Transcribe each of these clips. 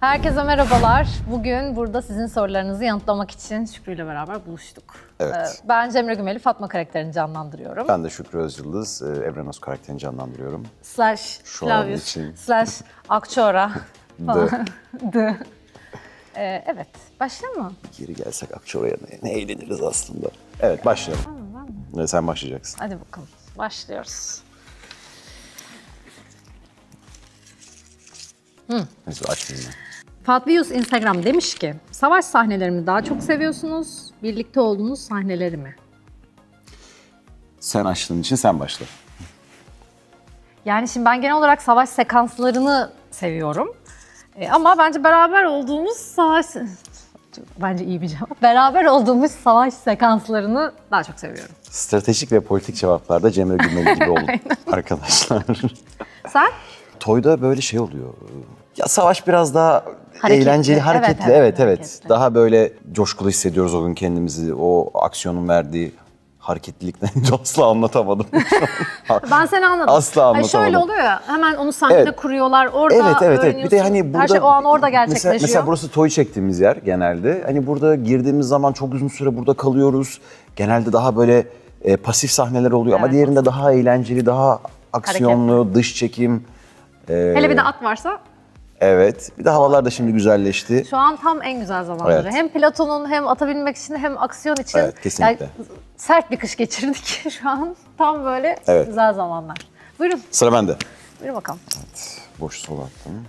Herkese merhabalar. Bugün burada sizin sorularınızı yanıtlamak için Şükrü ile beraber buluştuk. Evet. Ben Cemre Gümeli, Fatma karakterini canlandırıyorum. Ben de Şükrü Özyıldız, Evrenos karakterini canlandırıyorum. Slash Şu an Flavius, için. slash Akçora falan. The. The. Evet, başlayalım mı? Geri gelsek Akçora'ya ne eğleniriz aslında. Evet, başlayalım. Evet, sen başlayacaksın. Hadi bakalım, başlıyoruz. Neyse aç filmi. Fatvius Instagram demiş ki, savaş sahnelerini daha çok seviyorsunuz, birlikte olduğunuz sahneleri mi? Sen açtığın için sen başla. Yani şimdi ben genel olarak savaş sekanslarını seviyorum. Ama bence beraber olduğumuz savaş... Bence iyi bir cevap. Beraber olduğumuz savaş sekanslarını daha çok seviyorum. Stratejik ve politik cevaplarda Cemre Gümeli gibi olun arkadaşlar. Sen? Toy'da böyle şey oluyor. Ya savaş biraz daha Hareketli. eğlenceli, hareketli. Evet, Evet. hareketli. Daha böyle coşkulu hissediyoruz o gün kendimizi. O aksiyonun verdiği hareketlilikten asla anlatamadım. Ben seni anladım. Asla anlatamadım. Şöyle oluyor ya, hemen onu sahnede Evet. kuruyorlar, orada Evet. Bir de hani burada... her şey o an orada gerçekleşiyor. Mesela burası Toy çektiğimiz yer genelde. Hani burada girdiğimiz zaman çok uzun süre burada kalıyoruz. Genelde daha böyle pasif sahneler oluyor ama Evet, diğerinde daha eğlenceli, daha aksiyonlu, dış çekim. Hele bir de at varsa. Evet. Bir de havalar da şimdi güzelleşti. Şu an tam en güzel zamanları. Evet. Hem Platon'un hem ata binmek için hem aksiyon için. Evet, kesinlikle. Yani sert bir kış geçirdik şu an. Tam böyle Evet. güzel zamanlar. Buyurun, Sıra bende. buyurun bakalım. Boş sol attım.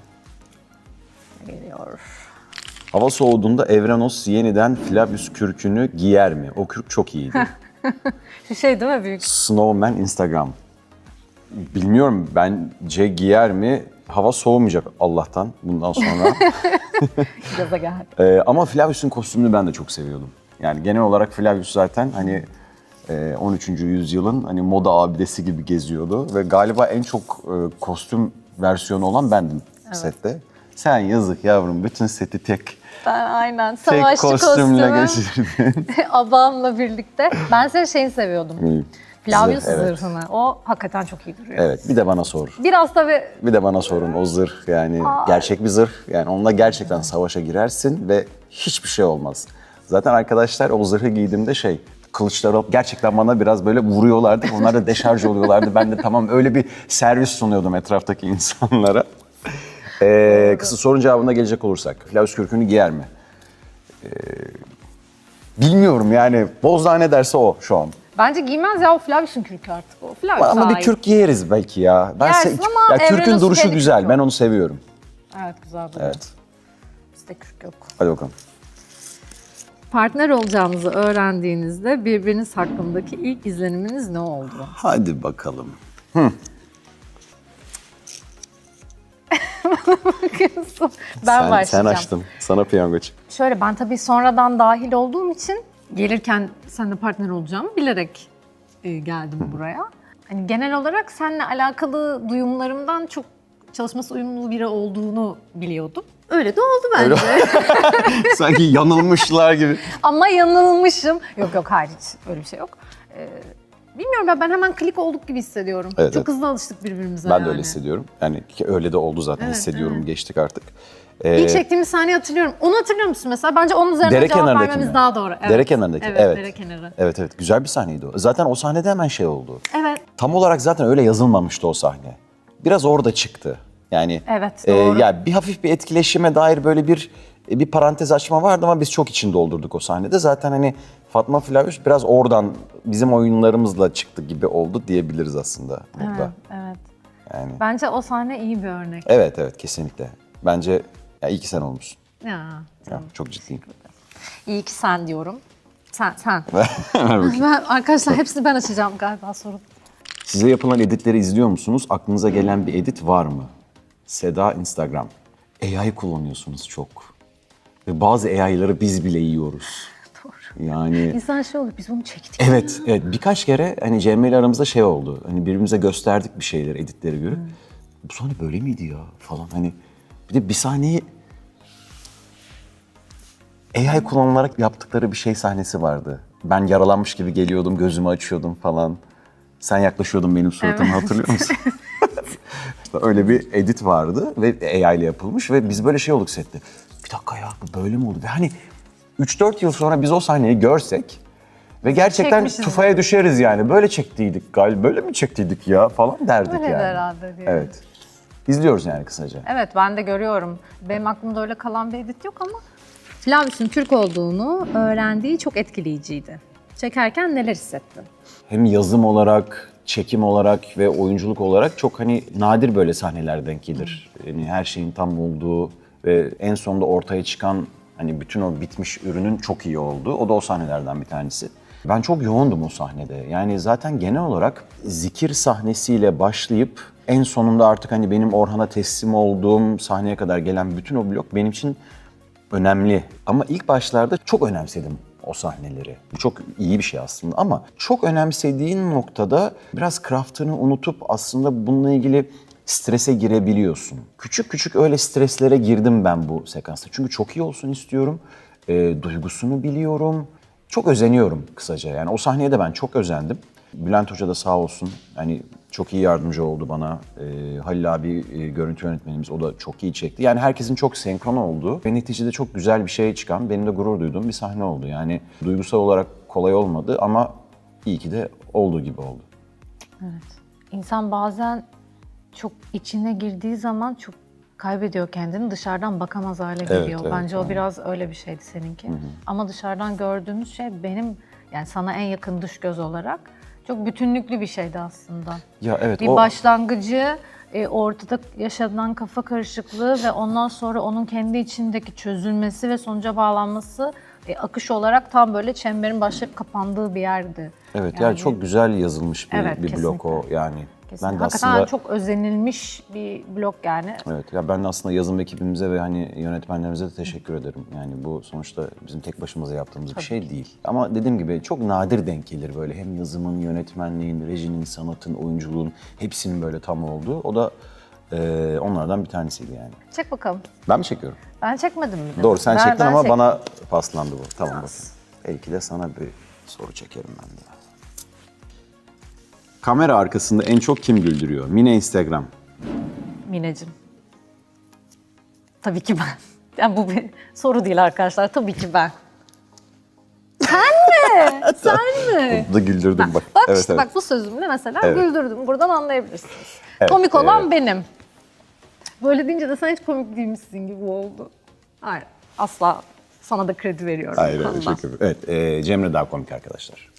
Geliyor. Hava soğuduğunda Evrenos yeniden Flavius kürkünü giyer mi? O kürk çok iyiydi. Şu şey değil mi büyük? Snowman Instagram. Bilmiyorum, bence giyer mi? Hava soğumayacak Allah'tan bundan sonra. Gaza geldi. Ama Flavius'un kostümünü ben de çok seviyordum. Yani genel olarak Flavius zaten hani 13. yüzyılın hani moda abidesi gibi geziyordu. Ve galiba en çok kostüm versiyonu olan bendim sette. Sen yazık yavrum, bütün seti tek Aynen. Savaşçı kostümle kostümü. geçirdin. Abamla birlikte. Ben senin şeyini seviyordum. Flavius Zırh, evet. zırhını. O hakikaten çok iyi duruyor. Evet, bir de bana sor. Biraz tabii Bir de bana sorun o zırh yani gerçek bir zırh. Yani onunla gerçekten savaşa girersin ve hiçbir şey olmaz. Zaten arkadaşlar o zırhı giydiğimde kılıçları alıp gerçekten bana biraz böyle vuruyorlardı. Onlar da deşarj oluyorlardı. Ben de tamam öyle bir servis sunuyordum etraftaki insanlara. Kısa sorun cevabına gelecek olursak. Flavius kürkünü giyer mi? Bilmiyorum yani. Bozdağ ne derse o şu an. bence giymez ya, o Flavius'un kürkü artık o. Flavius Ama bir ait. kürk giyeriz belki ya. Giyersin ama ya kürkün Evrenos'un duruşu kendi güzel. kürkü Ben yok. onu seviyorum. Evet, güzel duruyor. Evet. Bizde kürk yok. Hadi bakalım. Partner olacağınızı öğrendiğinizde birbiriniz hakkındaki ilk izleniminiz ne oldu? Hadi bakalım. Ben başlayacağım. Sen açtın. Sana piyango çık. Şöyle, ben tabii sonradan dahil olduğum için gelirken seninle partner olacağımı bilerek geldim buraya. Hani genel olarak seninle alakalı duyumlarımdan çok çalışması uyumlu biri olduğunu biliyordum. Öyle de oldu bence. Sanki yanılmışlar gibi. Ama yanılmışım. Yok hayır, hiç öyle bir şey yok. Bilmiyorum, ben hemen klik olduk gibi hissediyorum. Evet, Çok evet. hızlı alıştık birbirimize Ben yani. de öyle hissediyorum. Yani öyle de oldu zaten. Evet, Hissediyorum, evet. geçtik artık. İlk çektiğimiz sahneyi hatırlıyorum. Onu hatırlıyor musun mesela? Bence onun üzerine Dere cevap kenarındaki vermemiz mi? daha doğru. Evet. Dere kenarındaki. Evet. Dere kenarı. Evet. Güzel bir sahneydi o. Zaten o sahnede hemen şey oldu. Evet. Tam olarak zaten öyle yazılmamıştı o sahne. Biraz orada çıktı. Yani Evet, doğru. ya bir hafif bir etkileşime dair böyle bir parantez açma vardı ama biz çok içini doldurduk o sahnede. Zaten hani Fatma Flavius biraz oradan bizim oyunlarımızla çıktı gibi oldu diyebiliriz aslında burada. Evet. Yani Bence o sahne iyi bir örnek. evet kesinlikle. Bence ya iyi ki sen olmuşsun. Ya. Ya, çok ciddiyim. İyi ki sen diyorum. Sen. Ver bakayım. Arkadaşlar hepsini ben açacağım galiba sorun. Size yapılan editleri izliyor musunuz? Aklınıza gelen bir edit var mı? Seda Instagram. AI kullanıyorsunuz çok. Ve bazı AI'ları biz bile yiyoruz. Doğru. Yani İnsan şey olur, biz bunu çektik. evet birkaç kere hani Cemre ile aramızda şey oldu. Hani birbirimize gösterdik bir şeyler, editleri görüp. Bu sahne böyle miydi ya falan hani. Bir de bir sahneyi AI kullanılarak yaptıkları bir şey sahnesi vardı. Ben yaralanmış gibi geliyordum, gözümü açıyordum falan. Sen yaklaşıyordun benim suratıma, hatırlıyor musun? Öyle bir edit vardı ve AI ile yapılmış ve biz böyle şey olduk sette. Bir dakika ya bu böyle mi oldu? Ve hani 3-4 yıl sonra biz o sahneyi görsek ve gerçekten Çekmişiz tufaya düşeriz yani. Böyle çektiydik galiba, böyle mi çektiydik ya falan derdik Öyle yani. herhalde diye. Evet. İzliyoruz yani kısaca. Evet, ben de görüyorum. Benim aklımda öyle kalan bir edit yok ama Flavius'un Türk olduğunu öğrendiği çok etkileyiciydi. Çekerken neler hissettin? Hem yazım olarak, çekim olarak ve oyunculuk olarak çok hani nadir böyle sahneler denk gelir. Yani her şeyin tam olduğu ve en sonunda ortaya çıkan hani bütün o bitmiş ürünün çok iyi olduğu. O da o sahnelerden bir tanesi. Ben çok yoğundum o sahnede. Yani zaten genel olarak zikir sahnesiyle başlayıp en sonunda artık hani benim Orhan'a teslim olduğum sahneye kadar gelen bütün o blok benim için önemli. Ama ilk başlarda çok önemsedim o sahneleri. Bu çok iyi bir şey aslında ama çok önemsediğin noktada biraz craftını unutup aslında bununla ilgili strese girebiliyorsun. Küçük küçük öyle streslere girdim ben bu sekansta. Çünkü çok iyi olsun istiyorum. Duygusunu biliyorum. Çok özeniyorum kısaca. Yani o sahneye de ben çok özendim. Bülent Hoca da sağ olsun. Yani çok iyi yardımcı oldu bana. Halil abi görüntü yönetmenimiz, o da çok iyi çekti. Yani herkesin çok senkron olduğu ve neticede çok güzel bir şey çıkan, benim de gurur duyduğum bir sahne oldu. Yani duygusal olarak kolay olmadı ama iyi ki de olduğu gibi oldu. Evet. İnsan bazen çok içine girdiği zaman çok kaybediyor kendini, dışarıdan bakamaz hale geliyor. evet, Bence o biraz öyle bir şeydi seninki. Ama dışarıdan gördüğümüz şey benim, yani sana en yakın dış göz olarak çok bütünlüklü bir şeydi aslında. Ya evet, Bir başlangıcı, ortada yaşanan kafa karışıklığı ve ondan sonra onun kendi içindeki çözülmesi ve sonuca bağlanması akış olarak tam böyle çemberin başlayıp kapandığı bir yerdi. Evet yani çok güzel yazılmış bir, Evet, bir blok o yani. Kesinlikle. Ben de Hakikaten aslında çok özenilmiş bir blok yani. evet ya ben de aslında yazım ekibimize ve hani yönetmenlerimize de teşekkür ederim. Yani bu sonuçta bizim tek başımıza yaptığımız bir şey değil. Ama dediğim gibi çok nadir denk gelir böyle hem yazımın, yönetmenliğin, rejinin, sanatın, oyunculuğun hepsinin böyle tam olduğu. O da onlardan bir tanesiydi yani. Çek bakalım. Ben mi çekiyorum? Ben çekmedim mi? Doğru sen Ben çektin ama çektim. bana paslandı bu. Tamam bakayım. Belki de sana bir soru çekerim ben de. Kamera arkasında en çok kim güldürüyor? Mine Instagram. Mineciğim. Tabii ki ben. Yani bu bir soru değil arkadaşlar. Tabii ki ben. Sen mi? Sen mi? Bu da güldürdüm bak. Bak Evet, işte evet. bak bu sözümle mesela Evet. güldürdüm. Buradan anlayabilirsiniz. Evet, Komik olan evet. benim. Böyle deyince de sen hiç komik değilmişsin gibi oldu. Hayır. Asla sana da kredi veriyorum. Hayır, bu evet, konuda. çok yapıyorum. Evet, Cemre daha komik arkadaşlar.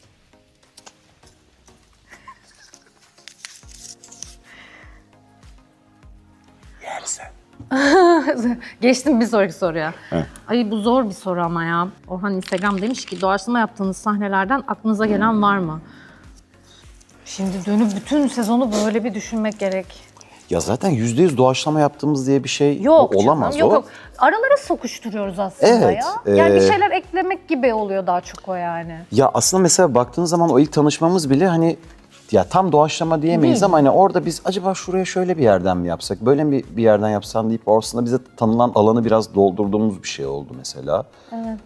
Yersen. Geçtim bir sonraki soruya. Evet. Ay bu zor bir soru ama ya. Orhan Instagram demiş ki doğaçlama yaptığınız sahnelerden aklınıza gelen var mı? Şimdi dönüp bütün sezonu böyle bir düşünmek gerek. Ya zaten %100 doğaçlama yaptığımız diye bir şey Yok olamaz canım, yok, o. yok. Aralara sokuşturuyoruz aslında Evet, ya. Yani bir şeyler eklemek gibi oluyor daha çok o yani. Ya aslında mesela baktığın zaman o ilk tanışmamız bile hani ya tam doğaçlama diyemeyiz Değil. ama hani orada biz acaba şuraya şöyle bir yerden mi yapsak, böyle mi bir yerden yapsan deyip aslında bize tanınan alanı biraz doldurduğumuz bir şey oldu mesela. Evet.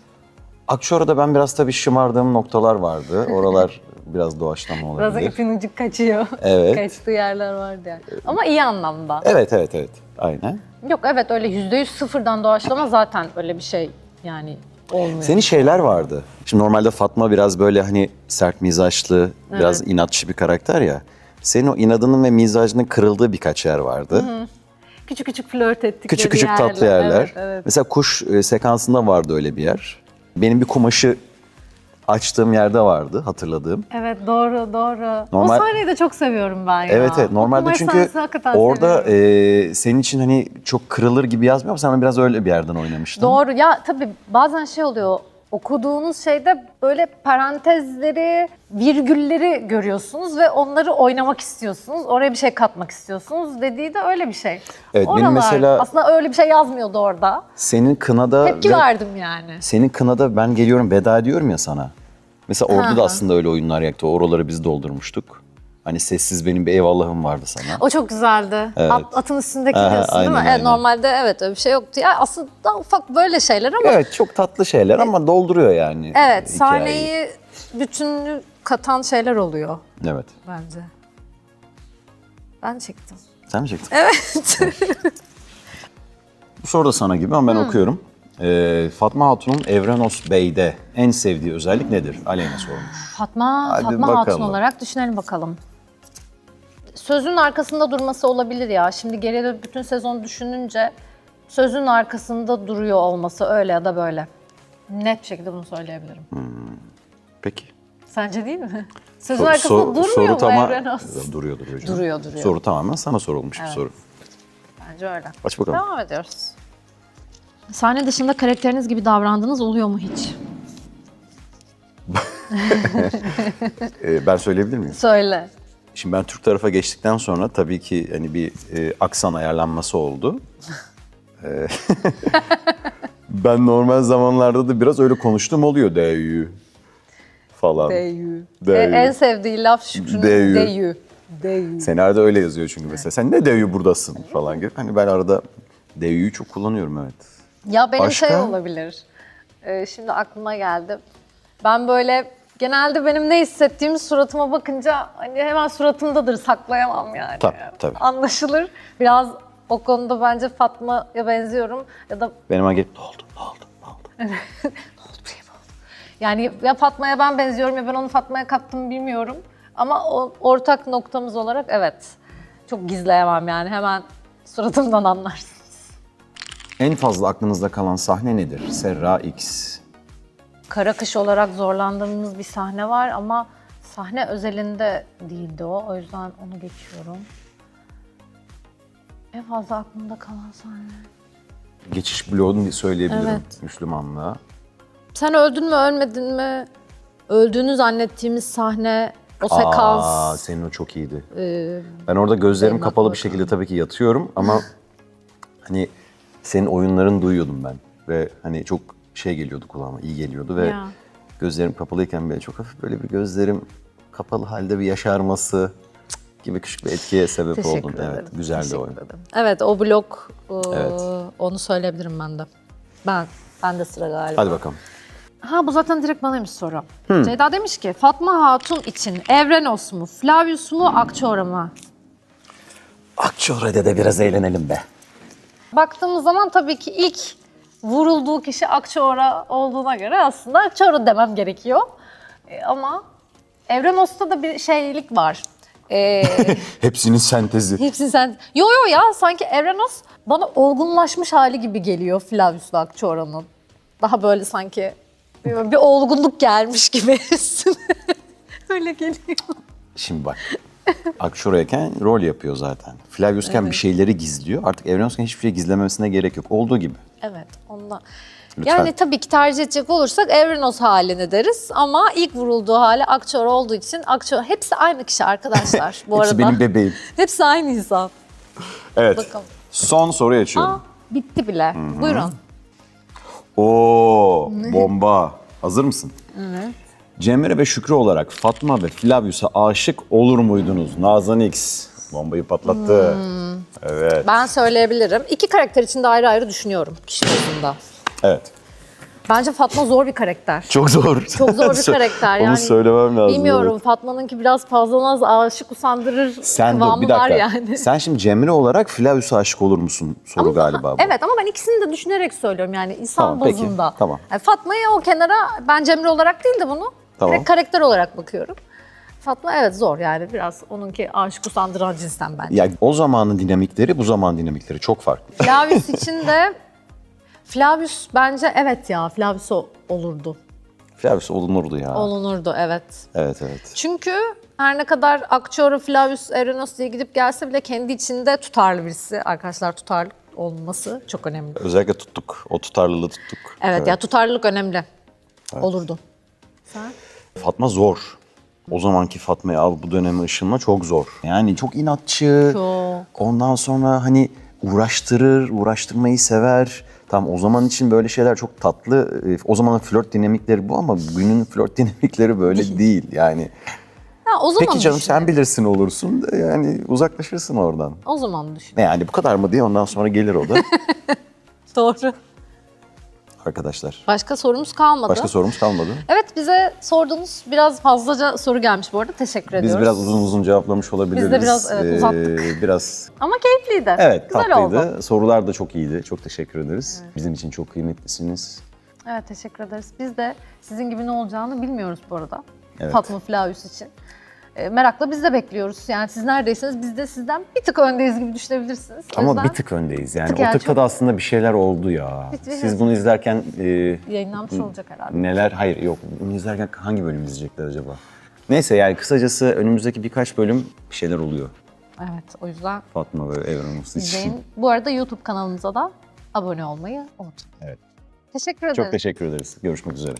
Akşora'da ben biraz tabii şımardığım noktalar vardı. Oralar biraz doğaçlama olabilir. Biraz da ipin ucu kaçıyor. Evet. Kaçtığı yerler vardı yani. Ama iyi anlamda. Evet, evet, evet. Aynen. Yok evet öyle %100 sıfırdan doğaçlama zaten öyle bir şey yani olmuyor. Senin şeyler vardı. Şimdi normalde Fatma biraz böyle hani sert mizaçlı, biraz inatçı bir karakter ya. Senin o inadının ve mizacının kırıldığı birkaç yer vardı. Küçük küçük flört ettikleri Küçük küçük tatlı yerler. Evet, evet. Mesela kuş sekansında vardı öyle bir yer. Benim bir kumaşı açtığım yerde vardı hatırladığım. Evet doğru doğru. Normal- O sahneyi de çok seviyorum ben ya. Evet, evet. Normalde Okumayı çünkü sahnesi hakikaten orada seviyorum. senin için hani çok kırılır gibi yazmıyor ama sen biraz öyle bir yerden oynamıştın. Doğru ya tabii bazen şey oluyor. Okuduğunuz şeyde böyle parantezleri, virgülleri görüyorsunuz ve onları oynamak istiyorsunuz. Oraya bir şey katmak istiyorsunuz dediği de öyle bir şey. Evet, benim mesela- aslında öyle bir şey yazmıyordu orada. Senin kınada Tepki verdim yani. senin kınada ben geliyorum veda ediyorum ya sana. Mesela orada da aslında öyle oyunlar yaktı. Oraları biz doldurmuştuk. Hani sessiz benim bir eyvallahım vardı sana. O çok güzeldi. Evet. Atın üstündeki Aha, diyorsun değil mi? aynen, Evet, aynen. normalde evet öyle bir şey yoktu. Ya aslında daha ufak böyle şeyler ama Evet, çok tatlı şeyler ama dolduruyor yani evet hikayeyi. sahneyi bütünlüğü katan şeyler oluyor Evet. bence. Ben çektim. Sen mi çektin? Evet. Bu soru da sana gibi ama ben okuyorum. Fatma Hatun'un Evrenos Bey'de en sevdiği özellik nedir? Aleyna sormuş. Fatma Hatun bakalım. olarak düşünelim bakalım. Sözün arkasında durması olabilir ya. Şimdi geriye bütün sezon düşününce sözün arkasında duruyor olması öyle ya da böyle. Net bir şekilde bunu söyleyebilirim. Peki. Sence değil mi? Sözün arkasında durmuyor mu Evrenos? Duruyor canım. Duruyor. Soru tamamen sana sorulmuş bir soru. Bence öyle. Aç bakalım. Devam ediyoruz. Sahne dışında karakteriniz gibi davrandığınız oluyor mu hiç? Ben söyleyebilir miyim? Söyle. Şimdi ben Türk tarafa geçtikten sonra tabii ki hani bir aksan ayarlanması oldu. Ben normal zamanlarda da biraz öyle konuştuğum oluyor. Deyü falan. Deyü. Deyü. En sevdiği laf Şükrü'nün deyü. Deyü. Senaryoda öyle yazıyor çünkü mesela. Sen ne deyü buradasın falan gibi. Hani ben arada deyüyü çok kullanıyorum, evet. Ya benim Başka? şey olabilir. Şimdi aklıma geldi. Ben böyle genelde benim ne hissettiğimi suratıma bakınca hani hemen suratımdadır, saklayamam yani. Tabii. Anlaşılır. Biraz o konuda bence Fatma'ya benziyorum ya da Benim an gelip ne oldu? yani ya Fatma'ya ben benziyorum ya ben onu Fatma'ya kattım bilmiyorum. Ama ortak noktamız olarak evet. Çok gizleyemem yani hemen suratımdan anlarsın. En fazla aklınızda kalan sahne nedir? Serra X. Kara kış olarak zorlandığımız bir sahne var ama sahne özelinde değildi o. O yüzden onu geçiyorum. En fazla aklımda kalan sahne. Geçiş bloğunu söyleyebilirim Evet. Müslümanlığa. Sen öldün mü ölmedin mi? Öldüğünü zannettiğimiz sahne, o sekans. Senin o çok iyiydi. Ben orada gözlerim benim kapalı aklıma bir şekilde tabii ki yatıyorum ama hani senin oyunlarını duyuyordum ben. Ve hani çok şey geliyordu kulağıma, iyi geliyordu ve Ya. gözlerim kapalıyken böyle çok hafif böyle bir gözlerim kapalı halde bir yaşarması gibi küçük bir etkiye sebep Teşekkür oldun. ederim. Evet, güzeldi Teşekkür oyun. ederim. Evet, o blok, Evet. onu söyleyebilirim ben de. Ben de sıra galiba. Hadi bakalım. Ha bu zaten direkt banaymış soru. Ceyda demiş ki Fatma Hatun için Evrenos mu, Flavius mu, Akçoğra mı? Akçore'de de biraz eğlenelim be. Baktığımız zaman tabii ki ilk vurulduğu kişi Akçoğra olduğuna göre aslında Akçoğra demem gerekiyor. Ama Evrenos'ta da bir şeylik var. Hepsinin sentezi. Hepsini sen... Yo ya sanki Evrenos bana olgunlaşmış hali gibi geliyor Flavius'la Akçoğra'nın. Daha böyle sanki bir olgunluk gelmiş gibi üstüne. Öyle geliyor. Şimdi bak, Akçore'yken rol yapıyor zaten. Flavius'ken bir şeyleri gizliyor. Artık Evrenos'ken hiçbir şey gizlememesine gerek yok. Olduğu gibi. Evet, ondan. Lütfen. Yani tabii ki tercih edecek olursak Evrenos halini deriz ama ilk vurulduğu hali Akçoğra olduğu için Akçoğra hepsi aynı kişi arkadaşlar bu Hepsi arada. benim bebeğim. Hepsi aynı insan. Evet. Bakalım. Son soruyu açıyorum. Aa, bitti bile. Buyurun. Oo, bomba. Hazır mısın? Evet. Cemre ve Şükrü olarak Fatma ve Flavius'a aşık olur muydunuz? Nazan X bombayı patlattı. Evet. Ben söyleyebilirim. İki karakter için de ayrı ayrı düşünüyorum kişi bazında. Evet. Bence Fatma zor bir karakter. Çok zor. Çok zor bir karakter yani. Onu söylemem lazım. Bilmiyorum, evet. Fatma'nınki biraz fazla naz, aşık usandırır Sen dur kıvamı bir dakika. var yani. Sen şimdi Cemre olarak Flavius'a aşık olur musun? Soru galiba bu. Evet ama ben ikisini de düşünerek söylüyorum yani insan Tamam, peki. bazında. Tamam. Yani Fatma'yı o kenara ben Cemre olarak değil de bunu Tamam. direkt karakter olarak bakıyorum. Fatma evet zor yani biraz onunki aşık usandıran cinsten bence. Ya o zamanın dinamikleri bu zaman dinamikleri çok farklı. Flavius için de Flavius bence evet ya Flavius olurdu. Flavius olunurdu ya. Olunurdu evet. Evet. Çünkü her ne kadar Akçoğra, Flavius, Evrenos diye gidip gelse bile kendi içinde tutarlı birisi. Arkadaşlar tutarlı olması çok önemli. Özellikle tuttuk. O tutarlılığı tuttuk. Evet, ya tutarlılık önemli. Olurdu. Fatma zor. O zamanki Fatma'yı al bu döneme ışınma çok zor. Yani çok inatçı. Çok. Ondan sonra hani uğraştırmayı sever. Tamam o zaman için böyle şeyler çok tatlı. O zamanın flört dinamikleri bu ama bugünün flört dinamikleri böyle değil. Yani Ha, o zaman peki canım düşünelim. sen bilirsin olursun. Yani uzaklaşırsın oradan. O zaman düşün. Ne yani bu kadar mı diye ondan sonra gelir o da. Doğru. arkadaşlar. Başka sorumuz kalmadı. Başka sorumuz kalmadı. Evet, bize sorduğunuz biraz fazlaca soru gelmiş bu arada. Teşekkür ediyoruz. Biz biraz uzun cevaplamış olabiliriz. Biz de biraz, evet, uzattık. Biraz Ama keyifliydi. evet, Güzel tatlıydı. oldu. Sorular da çok iyiydi. Çok teşekkür ederiz. Bizim için çok kıymetlisiniz. Evet, teşekkür ederiz. Biz de sizin gibi ne olacağını bilmiyoruz bu arada. Evet. Fatma Flavius için. Merakla biz de bekliyoruz. Yani siz neredeyseniz biz de sizden bir tık öndeyiz gibi düşünebilirsiniz. O Ama yüzden bir tık öndeyiz yani. tık O yani tıkta çok- da aslında bir şeyler oldu ya. Siz bunu izlerken yayınlanmış olacak herhalde. neler, hayır yok. Bunu izlerken hangi bölüm izleyecekler acaba? Neyse yani kısacası önümüzdeki birkaç bölüm bir şeyler oluyor. Evet, o yüzden Fatma ve Evren Uslu için. izleyin. Bu arada YouTube kanalımıza da abone olmayı unutmayın. Evet. Teşekkür ederim. Çok teşekkür ederiz. Görüşmek üzere.